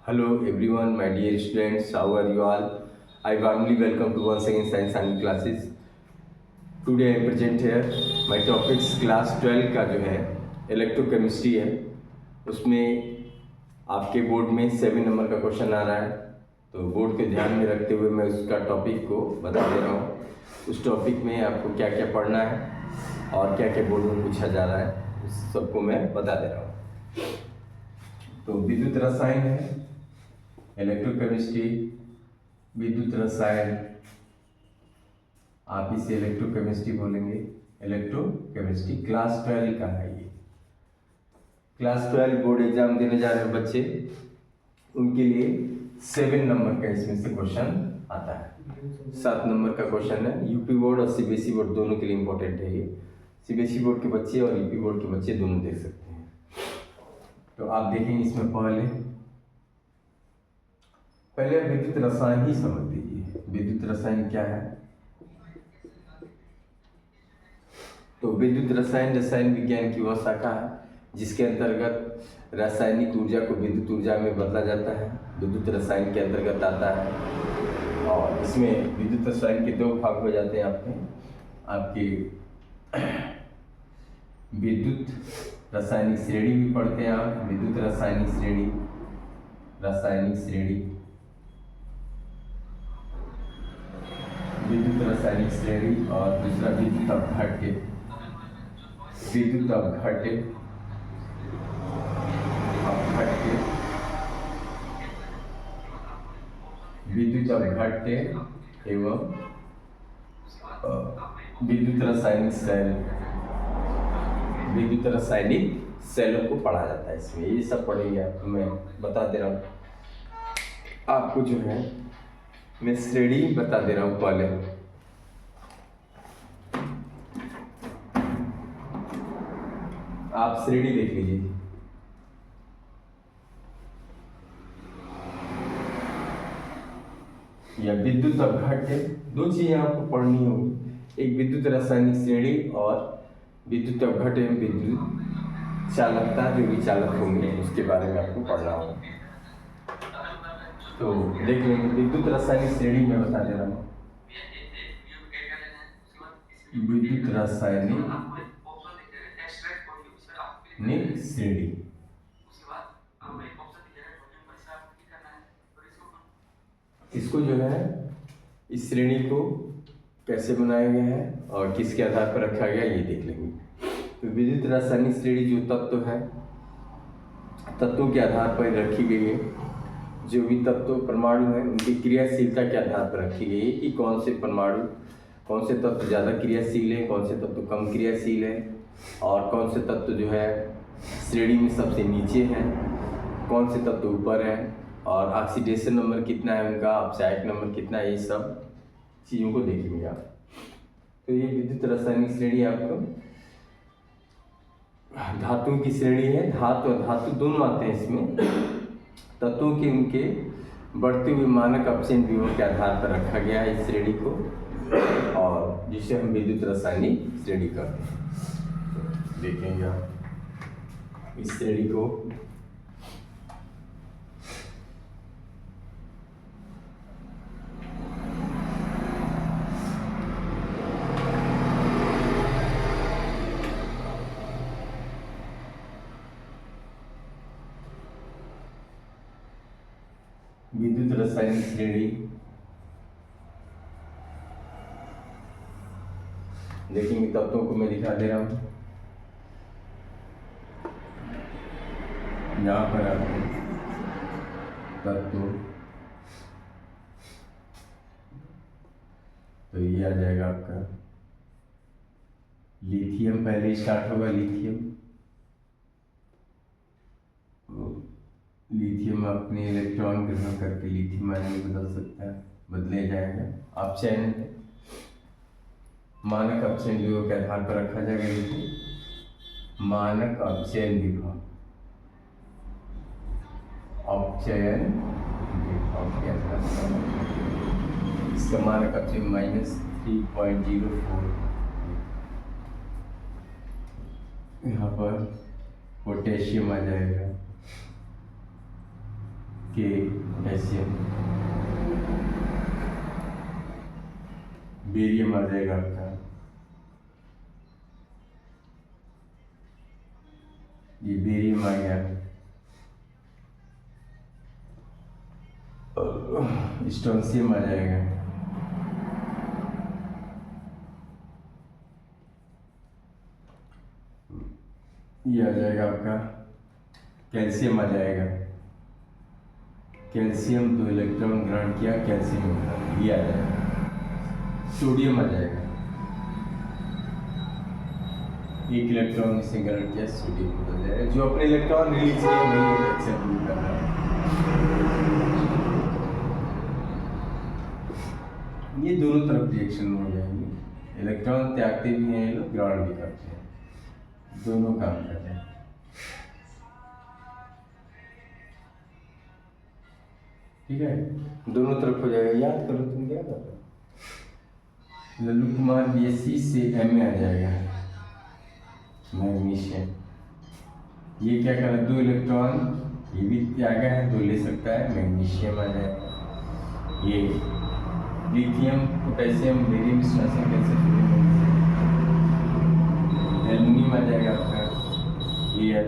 Hello everyone, my dear students, how are you all? I warmly welcome to once again Science and classes. Today I present here my topics class 12 का जो है electrochemistry है, उसमें आपके board में 7 number का question आ रहा है। तो बोर्ड के ध्यान में रखते हुए मैं उसका टॉपिक को बता दे रहा हूँ। उस टॉपिक में आपको क्या क्या पढ़ना है और क्या क्या बोर्ड में पूछा जा रहा है, उस सबको मैं बता दे रहा हूँ। तो विद्युत रसायन है, इलेक्ट्रोकेमिस्ट्री, विद्युत रसायन, आप इसे इलेक्ट्रोकेमिस्ट्री बोलेंगे। इलेक्ट्रोकेमिस्ट्री क्लास 12 का है ये। क्लास 12 बोर्ड एग्जाम देने जा रहे हैं बच्चे, उनके लिए 7 नंबर का इसमें से क्वेश्चन आता है। 7 नंबर का क्वेश्चन है। यूपी बोर्ड और सीबीएसई बोर्ड दोनों के लिए इंपॉर्टेंट है ये। सीबीएसई बोर्ड के बच्चे और यूपी बोर्ड के बच्चे दोनों देख सकते हैं। तो आप देखेंगे इसमें पहले विद्युत रसायन ही समझ लीजिए। विद्युत रसायन क्या है? तो विद्युत रसायन रसायन विज्ञान की वह शाखा है जिसके अंतर्गत रासायनिक ऊर्जा को विद्युत ऊर्जा में बदला जाता है। विद्युत रसायन के अंतर्गत आता है और इसमें विद्युत रसायन के 2 भाग हो जाते हैं आपके विद्युत रासायनिक श्रेणी भी पढ़ते हैं आप। विद्युत रासायनिक श्रेणी, विद्युत रासायनिक श्रेणी और दूसरा विद्युत अपघट्य। विद्युत अपघट्य विद्युत अपघट्य एवं विद्युत रासायनिक सेल। विद्युत रासायनिक सेलों को पढ़ा जाता है इसमें। ये सब पढ़ेंगे आपको, मैं बता दे रहा हूँ आपको जो है। मैं श्रेणी बता दे रहा हूँ पहले। आप श्रेणी देख लीजिए। या विद्युत अपघट्य, 2 चीजें आपको पढ़नी होगी, एक विद्युत रासायनिक श्रेणी और विद्युत अपघट्य एवं विद्युत चालकता, जो भी चालक होंगे उसके बारे में आपको पढ़ना होगा। तो देख लेंगे विद्युत रासायनिक श्रेणी में बता दे रहा हूँ। विद्युत रासायनिक श्रेणी, इसको जो है, इस श्रेणी को कैसे बनाया गया है और किसके आधार पर रखा गया ये देख लेंगे। तो विद्युत रासायनिक श्रेणी जो तत्व है, तत्वों के आधार पर रखी गई है। जो भी तत्व परमाणु है उनकी क्रियाशीलता के आधार पर रखी गई है कि कौन से परमाणु, कौन से तत्व ज़्यादा क्रियाशील है, कौन से तत्व कम क्रियाशील है और कौन से तत्व जो है श्रेणी में सबसे नीचे है, कौन से तत्व ऊपर है और ऑक्सीडेशन नंबर कितना है उनका, अपचायक नंबर कितना है, ये सब चीज़ों को देखेंगे आप। तो ये विद्युत रासायनिक श्रेणी आपको धातुओं की श्रेणी है। धातु और धातु दोनों आते हैं इसमें। तत्वों के उनके बढ़ते हुए मानक अपचयन विभव के आधार पर रखा गया है इस श्रेणी को, और जिसे हम विद्युत रासायनिक श्रेणी कहते हैं। देखेंगे आप इस श्रेणी को। विद्युत रासायनिक श्रेणी देखेंगे। तत्वों को मैं दिखा दे रहा हूँ। यहाँ पर आपको तत्व, तो ये आ जाएगा आपका लिथियम। पहले स्टार्ट होगा लिथियम अपने इलेक्ट्रॉन ग्रहण करके लिथियम आयन में बदल सकता है, बदले जाएगा। अपचयन मानक अपचयन विभव के आधार पर रखा जाएगा। लिथियम मानक अपचयन विभव, इसका मानक अपचयन -3.04। यहाँ पर पोटेशियम आ जाएगा के पोटेशियम, बेरियम आ जाएगा आपका, ये बेरियम आ गया, स्ट्रोंशियम आ जाएगा, ये आ जाएगा आपका कैल्शियम आ जाएगा, कैल्शियम 2 इलेक्ट्रॉन ग्रहण किया, कैल्शियम ये आ जाएगा, सोडियम आ जाएगा, 1 इलेक्ट्रॉन इसे ग्रहण किया, सोडियम बदल जाएगा, जो अपने इलेक्ट्रॉन रिलीज किया वही एक्सेप्ट कर रहा है। ये दोनों तरफ रिएक्शन हो जाएंगे, इलेक्ट्रॉन त्यागते भी हैं, ये लोग ग्रहण भी करते हैं, दोनों काम करते हैं। ठीक है, दोनों तरफ हो जाएगा, याद करो तुम क्या करते हो। लल्लू कुमार BSc से MA आ जाएगा, मैग्नीशियम, ये क्या करा, 2 इलेक्ट्रॉन ये भी त्यागा है, 2 ले सकता है, मैग्नीशियम आ जाएगा, ये lithium, potassium, barium, strontium, calcium, aluminium आ जाएगा आपका, Al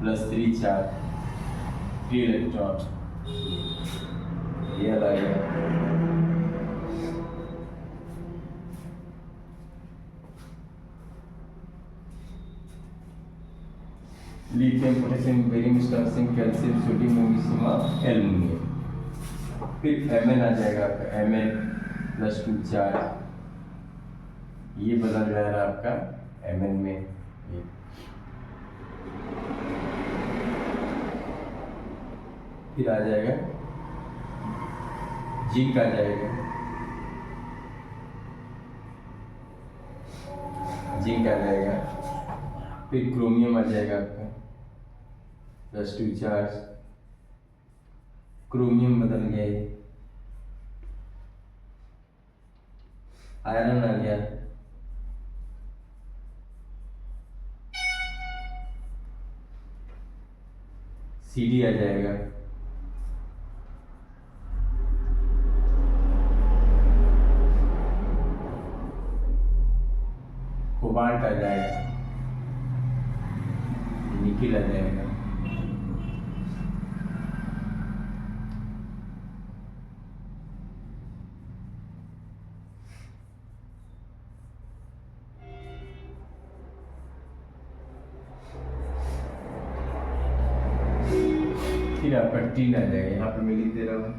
+3 4 3 इलेक्ट्रॉन, ये आ गया, lithium, potassium, barium, strontium, calcium, sodium, magnesium, aluminium. फिर Mn आ जाएगा आपका, Mn +2 4, ये बदल जाएगा आपका Mn में, फिर आ जाएगा जिंक आ जाएगा, जिंक आ जाएगा, फिर क्रोमियम आ जाएगा आपका +2 चार्ज, क्रोमियम बदल गया, ये आयरन आ गया, Cd आ जाएगा, कोबाल्ट आ जाएगा, निकिल आ जाएगा, फिर आपका टीन आ जाएगा, यहाँ पे मैं लिख दे रहा हूँ,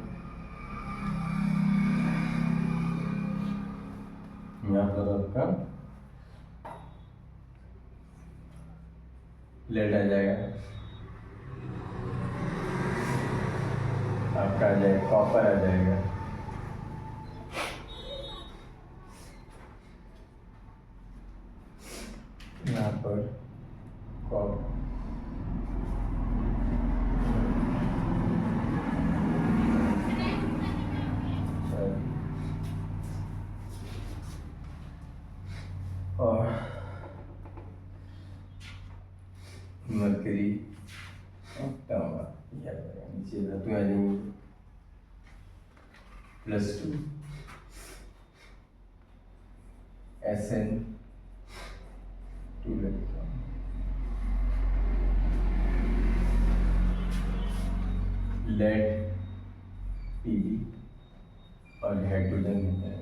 यहाँ पर आपका लेड आ जाएगा, आपका आ जाएगा कॉपर आ जाएगा, यहाँ पर कॉपर, और मरकरी, नीचे धातु आ जाएंगी, +2 Sn 2 इलेक्ट्रॉन, लेड Pb और हाइड्रोजन होता है,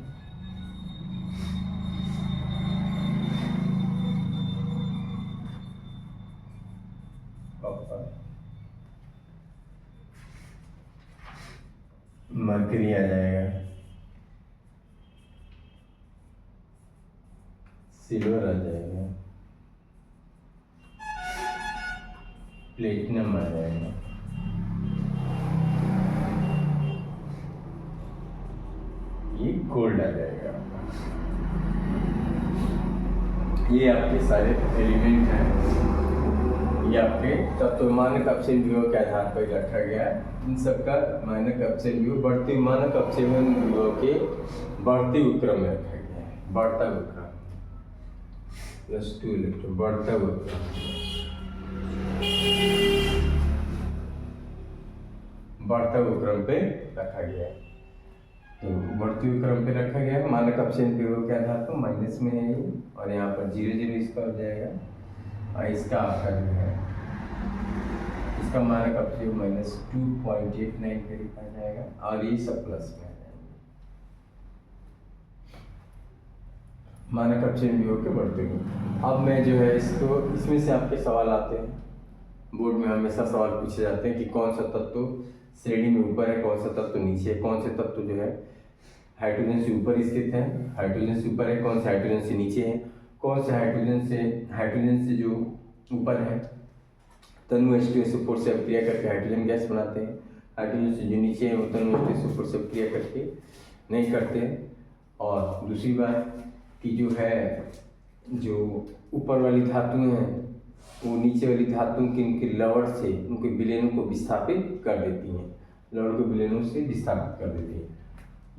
मरकरी आ जाएगा, सिल्वर आ जाएगा, प्लेटिनम आ जाएगा, ये गोल्ड आ जाएगा। ये आपके सारे एलिमेंट हैं, ये आपके तत्व मानक अपचयन विभव के आधार पर रखा गया है। इन सबका मानक अपचयन विभव बढ़ती मानक अपचयन विभव के बढ़ते उपक्रम में रखा गया है। बढ़ता उपक्रम +2 इलेक्ट्रॉन, बढ़ता उपक्रम, बढ़ते हुए क्रम पे रखा गया है। तो बढ़ते हुए क्रम पे रखा गया है। मानक अपचयन विभव के आधार पर माइनस में है ये, और यहाँ पर 0 0 इसका हो जाएगा, और इसका आपका जो है इसका मानक अपचयन -2.89 पे लिखा जाएगा, और ये सब प्लस में आ जाएंगे। मानक अपचयन विभव के बढ़ते हुए। अब मैं जो है इसको, इसमें से आपके सवाल आते हैं, बोर्ड में हमेशा सवाल पूछे जाते हैं कि कौन सा तत्व श्रेणी में ऊपर है, कौन सा तत्व नीचे है, कौन से तत्व जो है हाइड्रोजन से ऊपर स्थित है, हाइड्रोजन से ऊपर है, कौन से हाइड्रोजन से नीचे है, कौन से हाइड्रोजन से जो ऊपर है तनु H2SO4 से अभिक्रिया करके हाइड्रोजन गैस बनाते हैं, हाइड्रोजन से जो नीचे है वो तनु H2SO4 से अभिक्रिया करके नहीं करते हैं। और दूसरी बात कि जो है जो ऊपर वाली धातुएं हैं वो नीचे वाली धातुओं के उनके लवण से उनके विलयनों को विस्थापित कर देती हैं, लवण के विलयनों से विस्थापित कर देती हैं,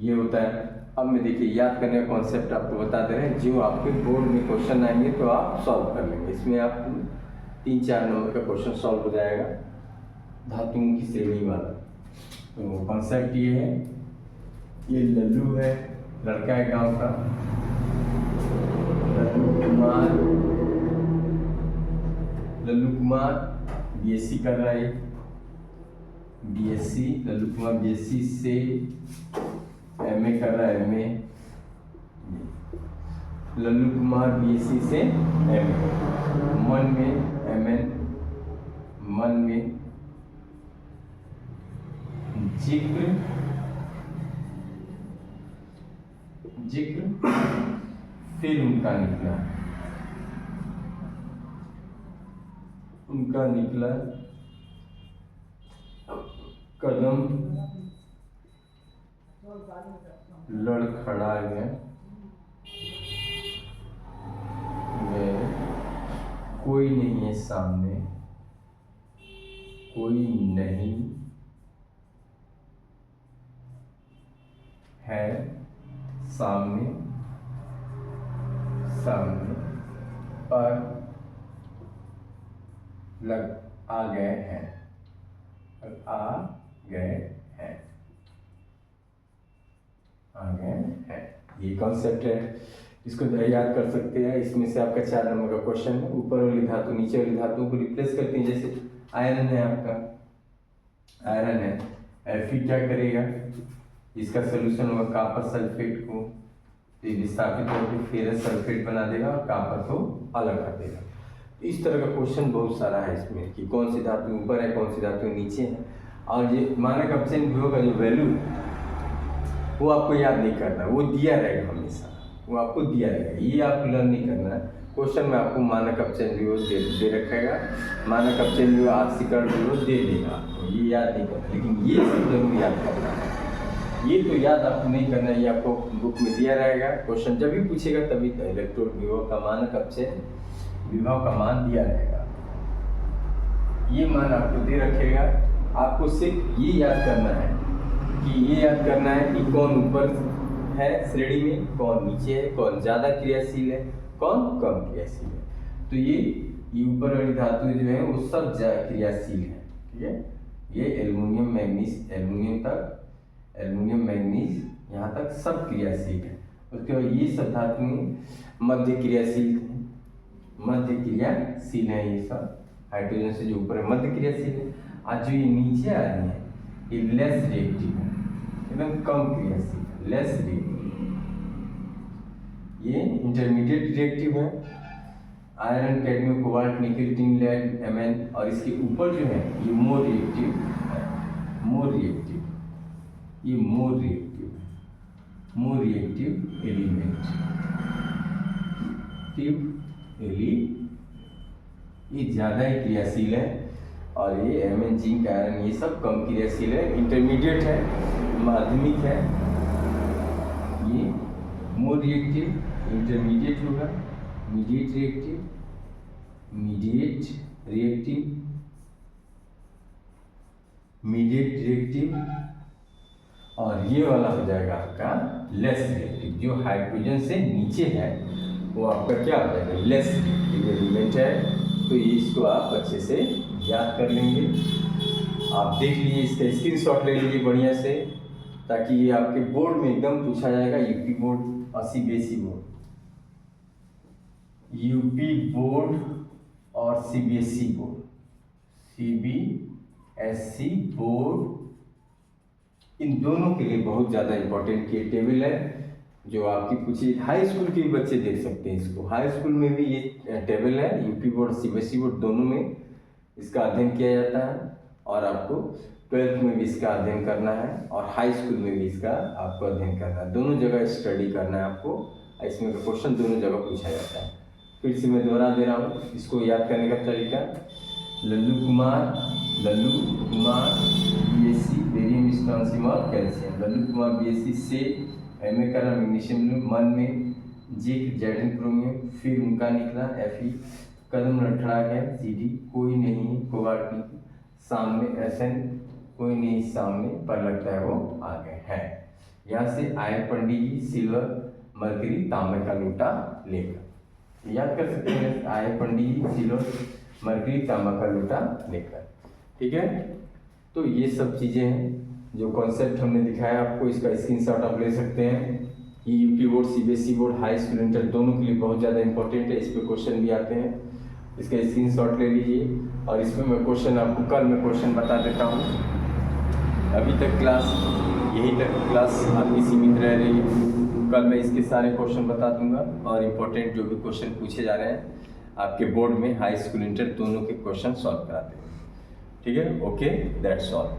ये होता है। अब मैं देखिए याद करने का कॉन्सेप्ट आपको बता दे रहे हैं, जो आपके बोर्ड में क्वेश्चन आएंगे तो आप सॉल्व कर लेंगे। इसमें आप 3-4 नंबर का क्वेश्चन सॉल्व हो जाएगा धातुओं की श्रेणी वाला। तो कॉन्सेप्ट ये है, ये लल्लू है, लड़का है गाँव का, लल्लू कुमार बीएससी कर रहा है, बीएससी लल्लू कुमार बीएससी से एमए कर रहा है, एमए लल्लू कुमार बीएससी से एमए, मन में एमएन, मन में जिक्र फिर उनका निकला कदम लड़खड़ा गया, कोई नहीं है सामने, कोई नहीं है सामने पर आ गए हैं, ये कॉन्सेप्ट है, इसको याद कर सकते हैं। इसमें से आपका 4 नंबर का क्वेश्चन है, ऊपर वाली धातु नीचे वाली धातु को रिप्लेस करते हैं। जैसे आयरन है, आपका आयरन है, Fe क्या करेगा, इसका सोल्यूशन होगा कॉपर सल्फेट को विस्थापित होकर फेरस सल्फेट बना देगा और कॉपर को अलग कर देगा। इस तरह का क्वेश्चन बहुत सारा है इसमें कि कौन सी धातु ऊपर है, कौन सी धातु नीचे है, और ये मानक अपचयन विभव का जो वैल्यू वो आपको याद नहीं करना, वो दिया रहेगा हमेशा, वो आपको दिया रहेगा, ये आप लर्न नहीं करना है। क्वेश्चन में आपको मानक अपचयन विभव दे रखेगा, मानक अपचयन विभव आर्सीकरण विभव दे देगा, तो ये याद नहीं करना, लेकिन ये सब जरूर याद करना है। ये तो याद आपको नहीं करना, ये आपको बुक में दिया रहेगा, क्वेश्चन जब भी पूछेगा तभी तो इलेक्ट्रोड विभव का मानक अपचयन विभव का मान दिया रहेगा, ये मान आपको दे रखेगा। आपको सिर्फ ये याद करना है कि कौन ऊपर है श्रेणी में, कौन नीचे है, कौन ज़्यादा क्रियाशील है, कौन कम क्रियाशील है। तो ये ऊपर वाली धातु जो है वो सब क्रियाशील है, ठीक है। ये एल्युमिनियम मैग्नीज यहाँ तक सब क्रियाशील है। उसके बाद ये सब धातुएं मध्य क्रियाशील है, ये सब हाइड्रोजन से जो ऊपर है मध्य क्रियाशील है, और जो ये नीचे आ रही है ये लेस रिएक्टिव है, एकदम कम क्रियाशील, लेस रिएक्टिव, ये इंटरमीडिएट रिएक्टिव है। Iron, cadmium, cobalt, nickel, tin, lead, MN, और इसके ऊपर जो है ये मोर रिएक्टिव है, ये मोर रिएक्टिव एलिमेंट, ये ज़्यादा ही क्रियाशील है, और ये एमएन, जिंक, आयरन ये सब कम क्रियाशील है, इंटरमीडिएट है, माध्यमिक है। ये मोर रिएक्टिव, इंटरमीडिएट होगा, मीडिएट रिएक्टिव, और ये वाला हो जाएगा आपका लेस रिएक्टिव, जो हाइड्रोजन से नीचे है वो आपका क्या हो जाएगा, लेस रिएक्टिव एलिमेंट है। तो इसको आप अच्छे से याद कर लेंगे। आप देख लीजिए, इसका स्क्रीनशॉट ले लीजिए बढ़िया से, ताकि ये आपके बोर्ड में एकदम पूछा जाएगा। यूपी बोर्ड और सीबीएसई बोर्ड, यूपी बोर्ड और सीबीएसई बोर्ड, सीबीएसई बोर्ड, इन दोनों के लिए बहुत ज़्यादा इंपॉर्टेंट ये टेबल है, जो आपकी पूछी। हाई स्कूल के भी बच्चे देख सकते हैं इसको, हाई स्कूल में भी ये टेबल है, यूपी बोर्ड सीबीएसई बोर्ड दोनों में इसका अध्ययन किया जाता है। और आपको 12th में भी इसका अध्ययन करना है और हाई स्कूल में भी इसका आपको अध्ययन करना है, दोनों जगह स्टडी करना है आपको। इसमें का क्वेश्चन दोनों जगह पूछा जाता है। फिर से मैं दोहरा दे रहा हूँ, इसको याद करने का तरीका। Lallu Kumar BSc barium strontium और कैल्शियम। लल्लू कुमार बीएससी से एमए का नाम मैग्नीशियम मन में, जिंक जेडन क्रोमियम, फिर उनका निकला Fe, कदम लठड़ा गया CD, कोई नहीं है कोबाल्ट निकल, सामने SN, कोई नहीं सामने, पर लगता है वो आगे है। यहाँ से आयन पंडित जी सिल्वर मरकरी तांबे का लोटा लेकर, याद कर सकते हैं, आयन पंडित जी सिल्वर मरकरी तांबा का लोटा लेकर। ठीक है, तो ये सब चीज़ें हैं जो कॉन्सेप्ट हमने दिखाया आपको, इसका स्क्रीनशॉट आप ले सकते हैं। ये UP board CBSE board high school inter दोनों के लिए बहुत ज़्यादा इंपॉर्टेंट है, इस पर क्वेश्चन भी आते हैं, इसका स्क्रीनशॉट ले लीजिए। और इसमें मैं क्वेश्चन आपको कल मैं क्वेश्चन बता देता हूँ। अभी तक क्लास यहीं तक क्लास आपकी सीमित रह रही है, कल मैं इसके सारे क्वेश्चन बता दूंगा और इम्पोर्टेंट जो भी क्वेश्चन पूछे जा रहे हैं आपके बोर्ड में हाई स्कूल इंटर दोनों के क्वेश्चन सॉल्व कराते हैं। ठीक है, ओके, दैट्स ऑल।